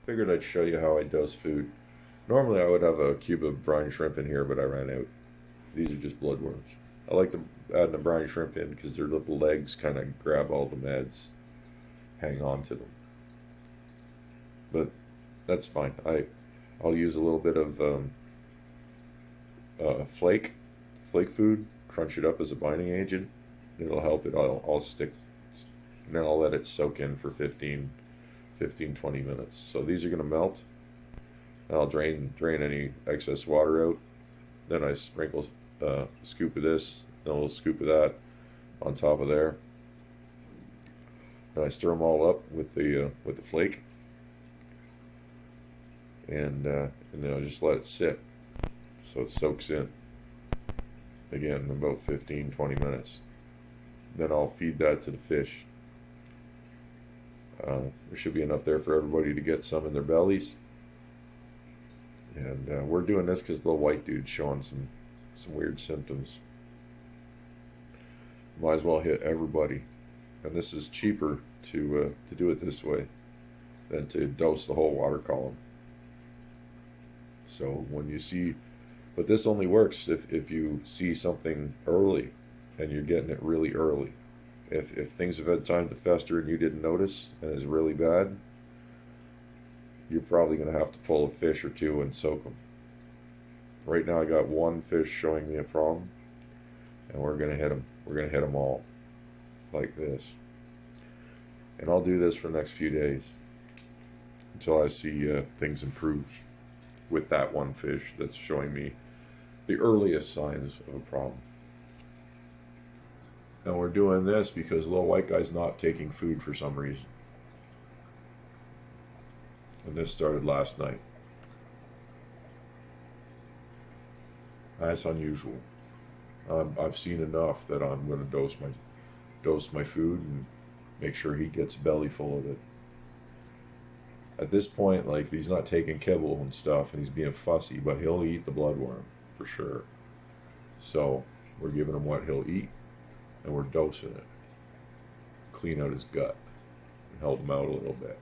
Figured I'd show you how I dose food. Normally I would have a cube of brine shrimp in here, but I ran out. These are just bloodworms. I like to add the brine shrimp in because their little legs kind of grab all the meds, hang on to them. But that's fine. I'll use a little bit of flake food, crunch it up as a binding agent. It'll help it all stick. And then I'll let it soak in for 20 minutes. So these are going to melt. I'll drain any excess water out. Then I sprinkle a scoop of this, and a little scoop of that on top of there. And I stir them all up with the flake, and then I just let it sit so it soaks in. Again, about 15-20 minutes. Then I'll feed that to the fish. There should be enough there for everybody to get some in their bellies. And we're doing this because the little white dude's showing some weird symptoms. Might as well hit everybody. And this is cheaper to do it this way than to dose the whole water column. So when you see, but this only works if you see something early and you're getting it really early. If things have had time to fester and you didn't notice and it's really bad, you're probably going to have to pull a fish or two and soak them. Right now I got one fish showing me a problem, and we're going to hit them. We're going to hit them all like this. And I'll do this for the next few days until I see things improve with that one fish that's showing me the earliest signs of a problem. And we're doing this because the little white guy's not taking food for some reason. And this started last night. That's unusual. I've seen enough that I'm going to dose my food and make sure he gets a belly full of it. At this point, like, he's not taking kibble and stuff, and he's being fussy, but he'll eat the bloodworm for sure. So we're giving him what he'll eat, and we're dosing it. Clean out his gut and help him out a little bit.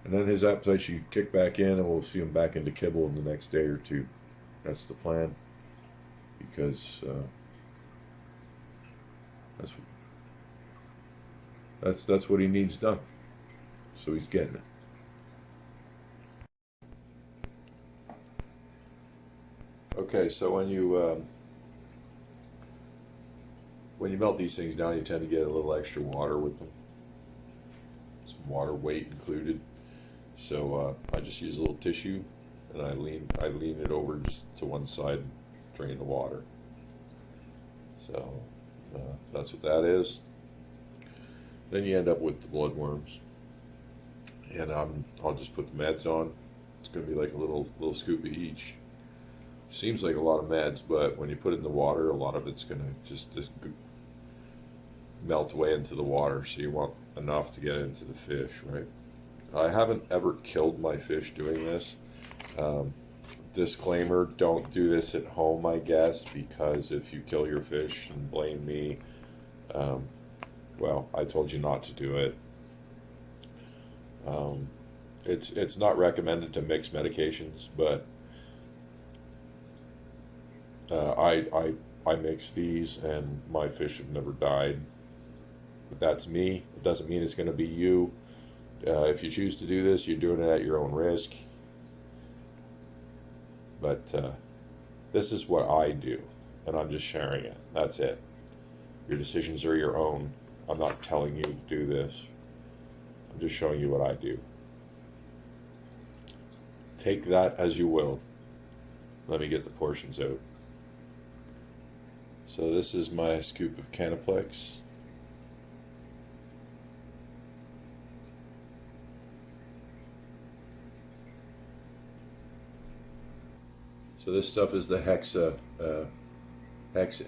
And then his appetite should kick back in, and we'll see him back into kibble in the next day or two. That's the plan, because that's what he needs done. So he's getting it. Okay, so when you melt these things down, you tend to get a little extra water with them. Some water weight included. So I just use a little tissue, and I lean it over just to one side, drain the water. So that's what that is. Then you end up with the bloodworms, and I'll just put the meds on. It's going to be like a little scoop of each. Seems like a lot of meds, but when you put it in the water, a lot of it's going to just melt away into the water. So you want enough to get into the fish, right? I haven't ever killed my fish doing this. Disclaimer, don't do this at home, I guess, because if you kill your fish and blame me, well, I told you not to do it. It's not recommended to mix medications, but I mix these, and my fish have never died. But that's me. It doesn't mean it's going to be you. If you choose to do this, you're doing it at your own risk. But this is what I do, and I'm just sharing it. That's it. Your decisions are your own. I'm not telling you to do this. I'm just showing you what I do. Take that as you will. Let me get the portions out. So this is my scoop of Canaplex. So this stuff is the Hex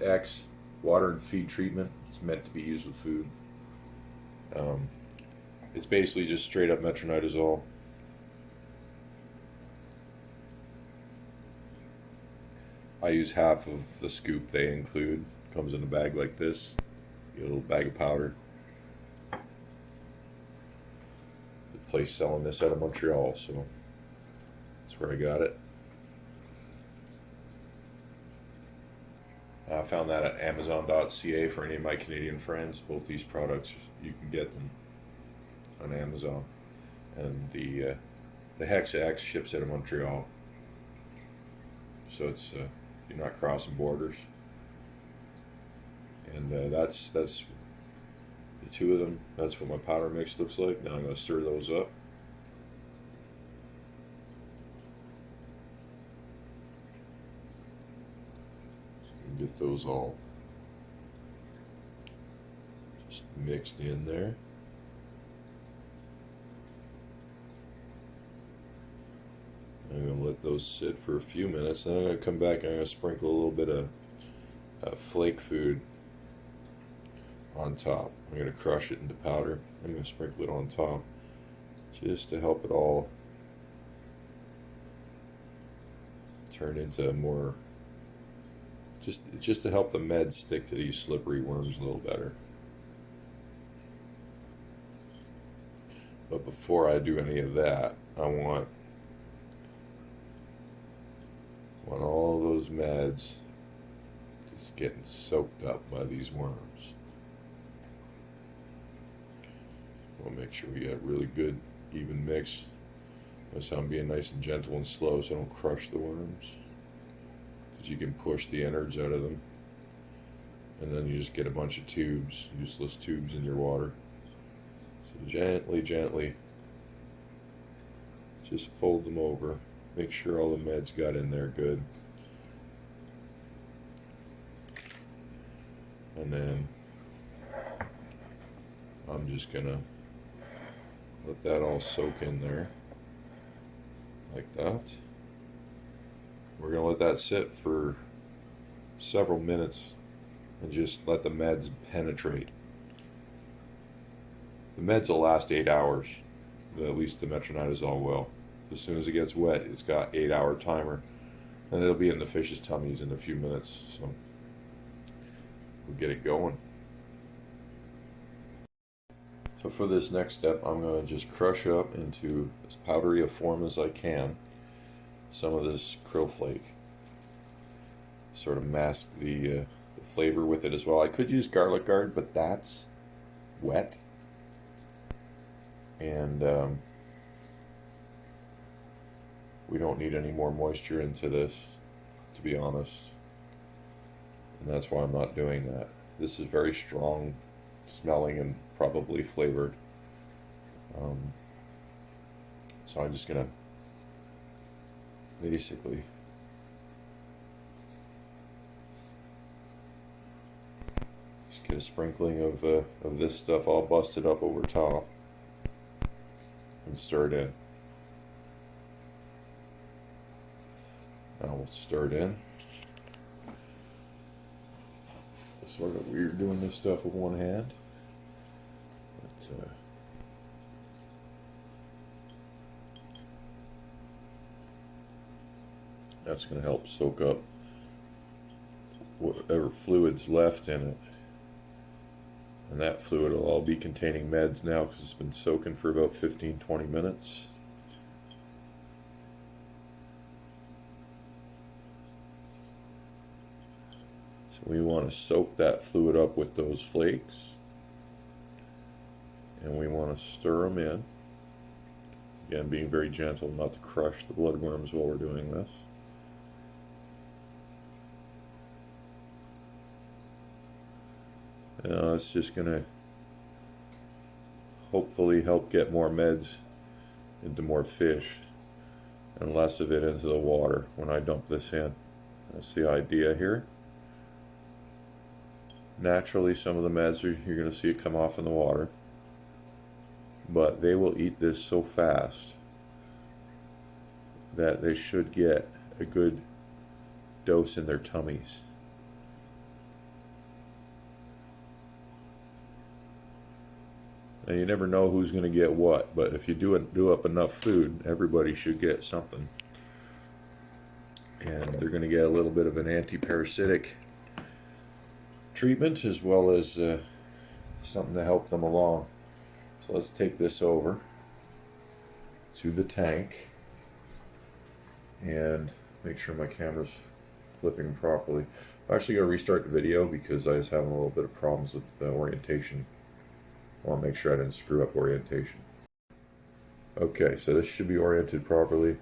X water and feed treatment. It's meant to be used with food. It's basically just straight up metronidazole. I use half of the scoop they include. Comes in a bag like this. You get a little bag of powder. place selling this out of Montreal, so that's where I got it. I found that at Amazon.ca for any of my Canadian friends. Both these products, you can get them on Amazon. And the Hexa X ships out of Montreal. So it's you're not crossing borders. And that's the two of them. That's what my powder mix looks like. Now I'm going to stir those up. Get those all just mixed in there. I'm going to let those sit for a few minutes. Then I'm going to come back and I'm going to sprinkle a little bit of flake food on top. I'm going to crush it into powder. I'm going to sprinkle it on top just to help it all turn into more, just to help the meds stick to these slippery worms a little better. But before I do any of that, I want all those meds just getting soaked up by these worms. We'll make sure we get a really good, even mix. Notice how I'm being nice and gentle and slow so I don't crush the worms. Because you can push the innards out of them. And then you just get a bunch of tubes, useless tubes in your water. So gently, gently, just fold them over. Make sure all the meds got in there good. And then I'm just gonna let that all soak in there like that. We're gonna let that sit for several minutes and just let the meds penetrate. The meds will last 8 hours, at least the metronidazole will. As soon as it gets wet, it's got 8-hour timer, and it'll be in the fish's tummies in a few minutes. So we'll get it going. So for this next step, I'm going to just crush up into as powdery a form as I can some of this krill flake. Sort of mask the flavor with it as well. I could use garlic guard, but that's wet. And we don't need any more moisture into this, to be honest. And that's why I'm not doing that. This is very strong smelling and probably flavored. So I'm just gonna basically just get a sprinkling of this stuff all busted up over top and stir it in. Now we'll stir it in. It's sort of weird doing this stuff with one hand. But, that's going to help soak up whatever fluid's left in it. And that fluid will all be containing meds now because it's been soaking for about 15-20 minutes. So we want to soak that fluid up with those flakes. And we want to stir them in. Again, being very gentle not to crush the bloodworms while we're doing this. It's just going to hopefully help get more meds into more fish and less of it into the water when I dump this in. That's the idea here. Naturally, some of the meds, you're going to see it come off in the water, but they will eat this so fast that they should get a good dose in their tummies. Now, you never know who's going to get what, but if you do up enough food, everybody should get something. And they're going to get a little bit of an anti-parasitic treatment as well as something to help them along. So let's take this over. to the tank and make sure my camera's flipping properly. I'm actually going to restart the video because I was having a little bit of problems with the orientation. I want to make sure I didn't screw up orientation. Okay, so this should be oriented properly,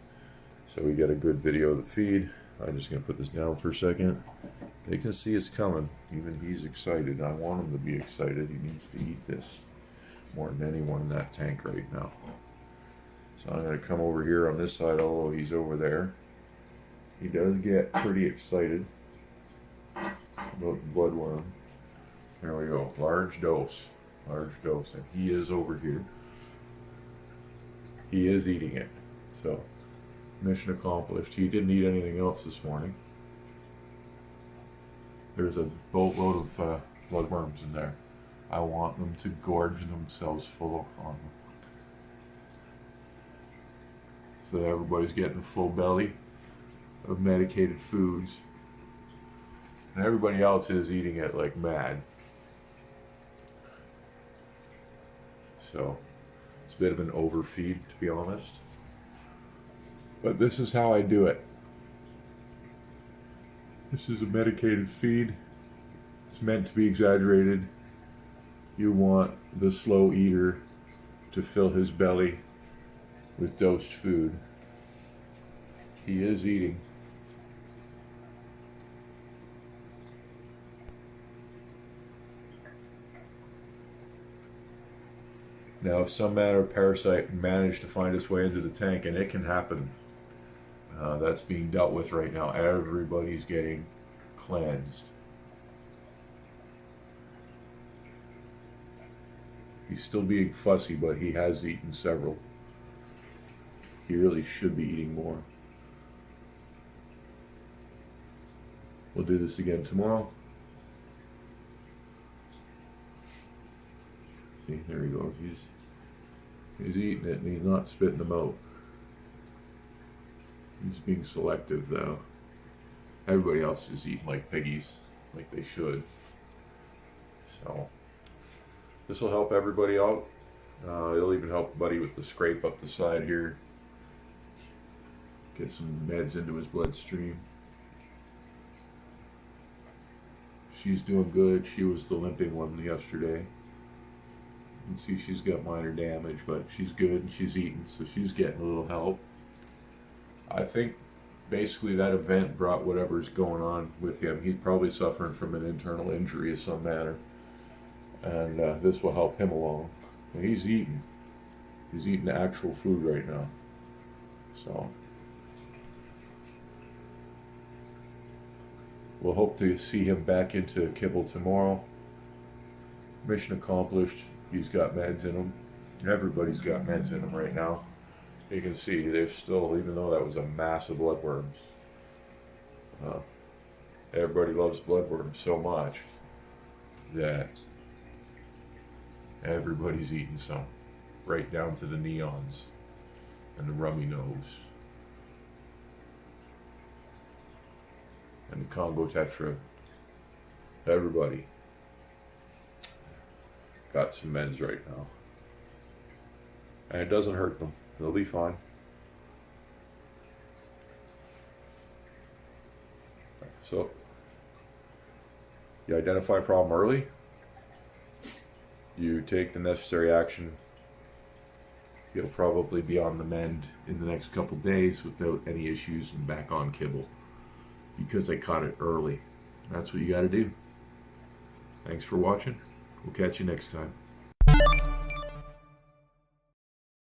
so we get a good video of the feed. I'm just going to put this down for a second. They can see it's coming. Even he's excited. I want him to be excited. He needs to eat this more than anyone in that tank right now. So I'm going to come over here on this side, although he's over there. He does get pretty excited about the bloodworm. There we go. Large dose. Large dose. And he is over here. He is eating it. So, mission accomplished. He didn't eat anything else this morning. There's a boatload of bloodworms in there. I want them to gorge themselves full on them. So everybody's getting a full belly of medicated foods. And everybody else is eating it like mad. So it's a bit of an overfeed, to be honest. But this is how I do it. This is a medicated feed. It's meant to be exaggerated. You want the slow eater to fill his belly with dosed food. He is eating. Now, if some manner of parasite managed to find its way into the tank, and it can happen, that's being dealt with right now. Everybody's getting cleansed. He's still being fussy, but he has eaten several. He really should be eating more. We'll do this again tomorrow. See, there he goes. He's eating it and he's not spitting them out. He's being selective though. Everybody else is eating like piggies, like they should. So this will help everybody out. It'll even help Buddy with the scrape up the side here. Get some meds into his bloodstream. She's doing good. She was the limping one yesterday. You can see she's got minor damage, but she's good and she's eating, so she's getting a little help. I think basically that event brought whatever's going on with him. He's probably suffering from an internal injury of some manner, and this will help him along. And he's eating. He's eating actual food right now. So we'll hope to see him back into kibble tomorrow. Mission accomplished. He's got meds in him. Everybody's got meds in them right now. You can see they're still, even though that was a mass of bloodworms. Everybody loves bloodworms so much that everybody's eating some, right down to the neons and the rummy nose and the Congo Tetra. Everybody got some meds right now, and it doesn't hurt them. They'll be fine. So you identify a problem early, you take the necessary action. You'll probably be on the mend in the next couple days without any issues and back on kibble, because I caught it early. That's what you got to do. Thanks for watching. We'll catch you next time.